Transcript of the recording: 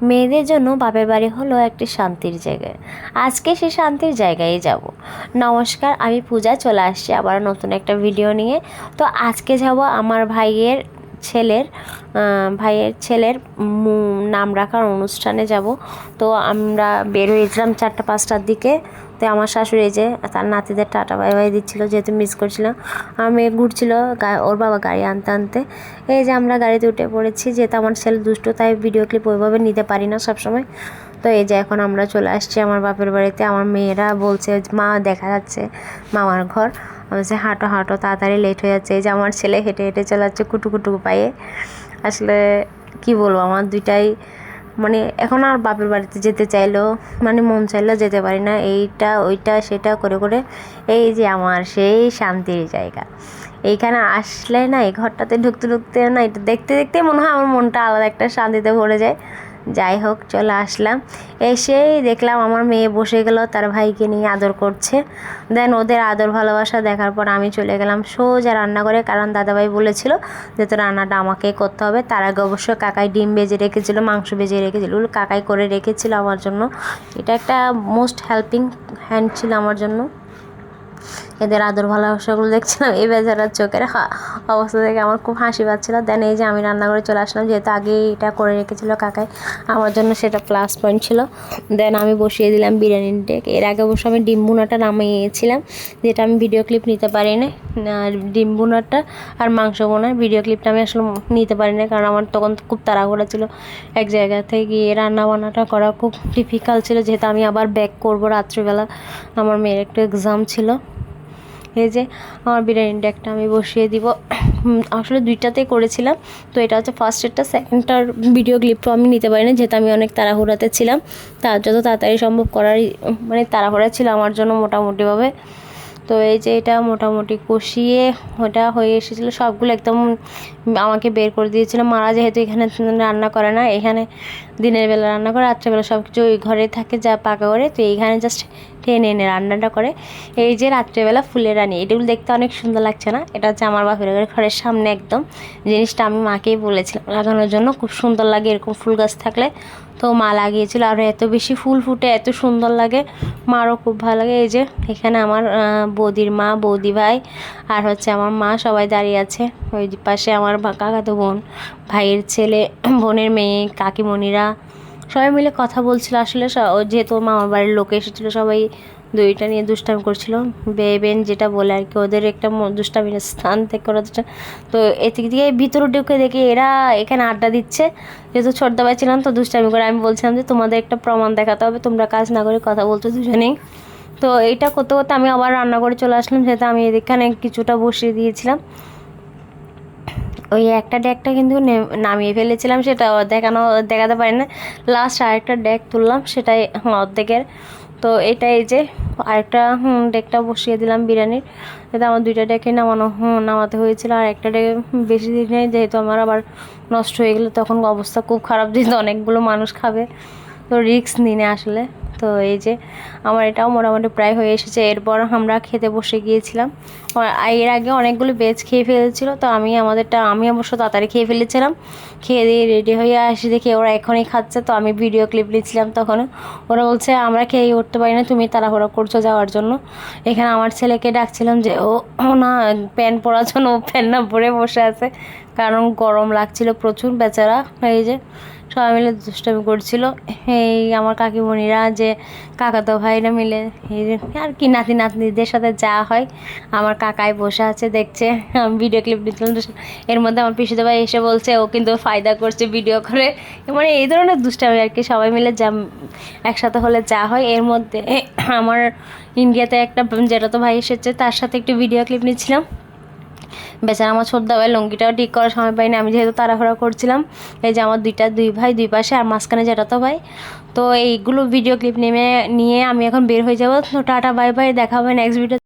মেয়েদের জন্য বাপের বাড়ি হলো একটি শান্তির জায়গা। আজকে সে শান্তির জায়গায় যাব। নমস্কার, আমি পূজা, চলে আসছি আবার নতুন একটা ভিডিও নিয়ে। তো আজকে যাব আমার ভাইয়ের ছেলের নাম রাখার অনুষ্ঠানে যাব। তো আমরা বের হয়েছিলাম 4টা-5টার দিকে। তো আমার শাশুড়ি যে তার নাতিদের টাটা বাই বাই দিচ্ছিলো, যেহেতু মিস করছিল। আমি ঘুরছিল ওর বাবা গাড়ি আনতে আনতে। এই যে আমরা গাড়িতে উঠে পড়েছি, যেহেতু আমার ছেলে দুষ্ট, তাই ভিডিও ক্লিপ ওইভাবে নিতে পারি না সবসময়। তো এই যে এখন আমরা চলে আসছি আমার বাপের বাড়িতে। আমার মেয়েরা বলছে মা দেখা যাচ্ছে মামার ঘর। বলছে হাঁটো হাঁটো, তাড়াতাড়ি লেট হয়ে যাচ্ছে। এই যে আমার ছেলে হেঁটে হেঁটে চলে যাচ্ছে কুটুকুটু পায়ে। আসলে কি বলবো, আমার দুইটাই মানে এখন আর বাপের বাড়িতে যেতে চাইলেও মন চাইলেও যেতে পারি না। এইটা ওইটা সেটা করে করে এই যে আমার সেই শান্তির জায়গা। এইখানে আসলে না, এই ঘরটাতে ঢুকতে ঢুকতে না, এটা দেখতে দেখতে মনে হয় আমার মনটা আলাদা একটা শান্তিতে ভরে যায়। যাই হোক, চলে আসলাম। এসেই দেখলাম আমার মেয়ে বসে গেল, তার ভাইকে নিয়ে আদর করছে। দেন ওদের আদর ভালোবাসা দেখার পর আমি চলে গেলাম সোজা রান্না করে, কারণ দাদাভাই বলেছিল যে তো রান্নাটা আমাকেই করতে হবে। তার আগে অবশ্য কাকাই ডিম ভেজে রেখেছিল, মাংস ভেজে রেখেছিল, কাকাই করে রেখেছিল আমার জন্য। এটা একটা মোস্ট হেল্পিং হ্যান্ড ছিল আমার জন্য। এদের আদর ভালোবাসাগুলো দেখছিলাম, এই বেচারার চোখের অবস্থা দেখে আমার খুব হাসি পাচ্ছিল। দেন এই যে আমি রান্না করে চলে আসলাম, যেহেতু আগে এটা করে রেখেছিল কাকাই, আমার জন্য সেটা প্লাস পয়েন্ট ছিল। দেন আমি বসিয়ে দিলাম বিরিয়ানির ডেক। এর আগে অবশ্য আমি ডিম ভুনাটা নামিয়েছিলাম, যেটা আমি ভিডিও ক্লিপ নিতে পারি না। আর ডিম ভুনাটা আর মাংস ভুনার ভিডিও ক্লিপটা আমি আসলে নিতে পারি না, কারণ আমার তখন খুব তাড়াহুড়া ছিল। এক জায়গা থেকে গিয়ে রান্না বান্নাটা করা খুব ডিফিকাল্ট ছিল, যেহেতু আমি আবার ব্যাক করবো রাত্রিবেলা, আমার মেয়ের একটু এক্সাম ছিল। এই যে আমার বিরিয়ানির ডেকটা আমি বসিয়ে দিব। আসলে দুইটাতেই করেছিলাম, তো এটা হচ্ছে ফার্স্টেরটা। সেকেন্ডটার ভিডিও ক্লিপটা আমি নিতে পারি না, যেহেতু আমি অনেক তাড়াহুড়াতে ছিলাম। যত তাড়াতাড়ি সম্ভব করারই তাড়াহুড়া ছিল আমার জন্য মোটামুটিভাবে। তো এই যে এটা মোটামুটি কষিয়ে ওটা হয়ে এসেছিলো, সবগুলো একদম আমাকে বের করে দিয়েছিল। মারা যেহেতু এখানে রান্না করে না, এখানে দিনের বেলা রান্না করে, রাত্রেবেলা সব কিছু ওই ঘরে থাকে যা পাকা করে, তো এইখানে জাস্ট টেনে এনে রান্নাটা করে। এই যে রাত্রেবেলা ফুলের রানী, এগুলো দেখতে অনেক সুন্দর লাগছে না? এটা হচ্ছে আমার বাপের ঘরের সামনে একদম। জিনিসটা আমি মাকেই বলেছিলাম লাগানোর জন্য, খুব সুন্দর লাগে এরকম ফুল গাছ থাকলে। তো মা লাগিয়েছিল, আর এত বেশি ফুল ফুটে, এত সুন্দর লাগে, মারও খুব ভালো লাগে। এই যে এখানে আমার বৌদির মা, বৌদি ভাই, আর হচ্ছে আমার মা, সবাই দাঁড়িয়ে আছে। ওই পাশে আমার কাকাতো বোন, ভাইয়ের ছেলে, বোনের মেয়ে, কাকিমণিরা সবাই মিলে কথা বলছিল। আসলে যেহেতু মামার বাড়ির লোক এসেছিলো, সবাই দুইটা নিয়ে দুষ্টামি করছিল। বেন যেটা বলে আর কি, ওদের একটা দুষ্টামির স্থান থেকে ওরা তো এদিক দিয়ে ভিতরে ঢুকে দেখি এরা এখানে আড্ডা দিচ্ছে। যেহেতু ছোটদাবাই ছিলাম, তো দুষ্টামি করে আমি বলছিলাম যে তোমাদের একটা প্রমাণ দেখাতে হবে, তোমরা কাজ না করে কথা বলছো দুজনেই। তো এইটা করতে করতে আমি আবার রান্না করে চলে আসলাম, যেহেতু আমি এখানে কিছুটা বসিয়ে দিয়েছিলাম। ওই একটা ডেকটা কিন্তু নামিয়ে ফেলেছিলাম, সেটা দেখাতে পারি না। লাস্ট আরেকটা ডেক তুললাম, সেটাই অর্ধেকের। তো এটাই যে আরেকটা ডেকটা বসিয়ে দিলাম বিরিয়ানির। যেহেতু আমার দুইটা ডেকে নামাতে হয়েছিল, আর একটা ডেকে বেশি দিন নেই, যেহেতু আমার আবার নষ্ট হয়ে গেলে তখন অবস্থা খুব খারাপ, যেহেতু অনেকগুলো মানুষ খাবে, তো রিস্ক নিনে আসলে। তো এই যে আমার এটাও মোটামুটি প্রায় হয়ে এসেছে। এরপর আমরা খেতে বসে গিয়েছিলাম। এর আগে অনেকগুলো ভেজ খেয়ে ফেলেছিল, তো আমি অবশ্য তাড়াতাড়ি খেয়ে ফেলেছিলাম। খেয়ে দিয়ে রেডি হয়ে আসি, দেখি ওরা এখনই খাচ্ছে। তো আমি ভিডিও ক্লিপ নিচ্ছিলাম, তখন ওরা বলছে আমরা খেয়ে উঠতে পারি না, তুমি তাড়াহুড়ো করছো যাওয়ার জন্য। এখানে আমার ছেলেকে ডাকছিলাম যে ও না প্যান্ট পরার জন্য, ও প্যান্ট না পরে বসে আছে, কারণ গরম লাগছিল প্রচুর বেচারা। এই যে সবাই মিলে দুষ্টামি করছিল। এই আমার কাকিমণিরা, যে কাকাতো ভাইরা মিলে, এই যে আর কি নাতি নাতনিদের সাথে যা হয়, আমার কাকাই বসে আছে দেখছে, আমি ভিডিও ক্লিপ দিচ্ছিলাম। এর মধ্যে আমার পিসিতো ভাই এসে বলছে ও কিন্তু ফায়দা করছে ভিডিও করে, এই ধরনের দুষ্টামি আর কি, সবাই মিলে যা একসাথে হলে যা হয়। এর মধ্যে আমার ইন্ডিয়াতে একটা জেঠাতো ভাই এসেছে, তার সাথে একটু ভিডিও ক্লিপ নিচ্ছিলাম। বেচারা আমার ছোটদা ভাই লুঙ্গিটাও ঠিক করার সময় পাইনি, আমি যেহেতু তাড়াহুড়া করছিলাম। এই যে আমার দুই ভাই দুই পাশে, আর মাঝখানে জেঠাতো ভাই। তো এইগুলো ভিডিও ক্লিপ নিয়ে আমি এখন বের হয়ে যাবো। তো টাটা বাই বাই, দেখা হবে নেক্সট ভিডিও।